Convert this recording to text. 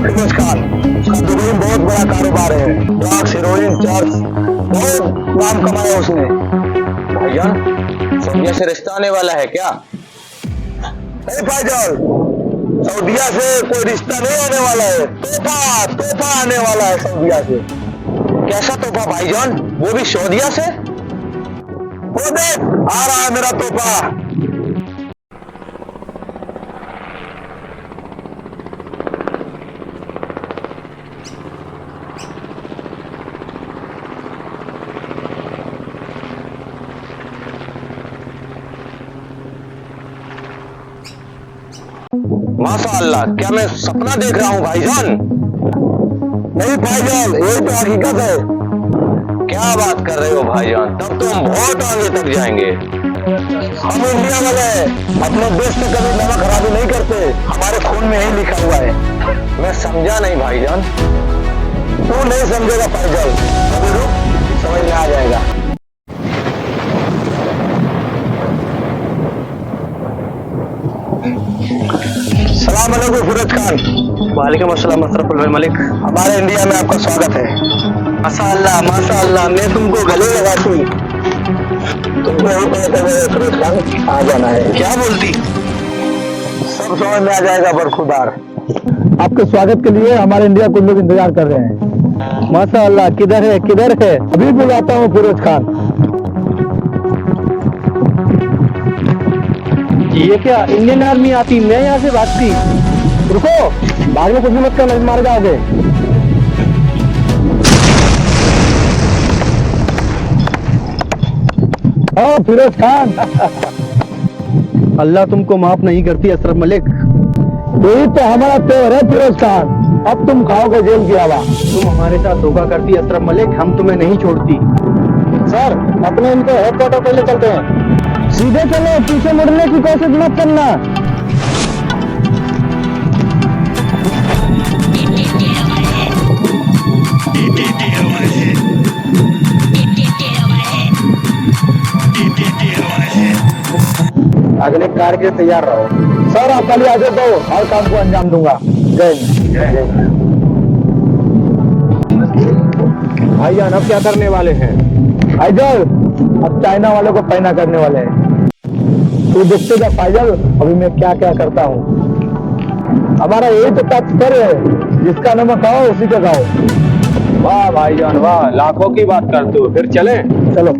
फिरोज खान, उसका दुबई में बहुत बड़ा कारोबार है। ड्रग्स, हेरोइन, चर्च, बहुत नाम कमाया उसने। भाईजान सऊदीया से रिश्ता आने वाला है क्या? नहीं फैजल, सऊदीया से कोई रिश्ता नहीं आने वाला है। तोहफा तोहफा आने वाला है सऊदीया से। कैसा तोहफा भाईजान, वो भी सऊदीया से? वो देख आ रहा है मेरा तोहफा। माशाअल्लाह, क्या मैं सपना देख रहा हूँ भाईजान? नहीं फैजल, यही तो हकीकत है। क्या बात कर रहे हो भाईजान, तब तो हम बहुत आगे तक जाएंगे। हम इंडिया वाले अपने देश में कभी नमक खराबी नहीं करते, हमारे खून में यही लिखा हुआ है। मैं समझा नहीं भाईजान। तू नहीं समझेगा फैजल, अभी रुक, समझ में आ जाएगा। सलाम अलैकुम फिरोज खान। वालेकुम अस्सलाम अशरफुल मलिक। हमारे इंडिया में आपका स्वागत है। माशाअल्लाह माशाअल्लाह, मैं तुमको गले लगाती। तुमको यही पता है फिरोज खान, आ जाना है। क्या बोलती? सब समझ में आ जाएगा बरखुदार। आपके स्वागत के लिए हमारे इंडिया को लोग इंतजार कर रहे हैं। माशाअल्लाह, किधर है किधर है, अभी बुलाता हूँ फिरोज खान। ये क्या इंडियन आर्मी आती, मैं यहाँ से भागती। रुको, भाग में कुछ भी मत करना, मार जाओगे। ओ फिरोज खान। अल्लाह तुमको माफ नहीं करती अशरफ मलिक। यही तो हमारा त्योहार है फिरोज खान, अब तुम खाओगे जेल की हवा। तुम हमारे साथ धोखा करती अशरफ मलिक, हम तुम्हें नहीं छोड़ती। सर, अपने इनको हेडक्वार्टर पे ले चलते हैं। सीधे चलो, पीछे मुड़ने की कोशिश मत करना। अगले कार्य के लिए तैयार रहो। सर, आप खाली आगे दो, हर काम को अंजाम दूंगा। जय हिंद। जय हिंद। भाईजान अब क्या करने वाले हैं? फाइजल, अब चाइना वालों को पैना करने वाले हैं। तू देखते जा फाइजल, अभी मैं क्या क्या करता हूँ। हमारा यही तो तात्पर्य है, जिसका नमक खाओ उसी का खाओ। वाह भाईजान वाह, लाखों की बात करते हो। फिर चलें? चलो।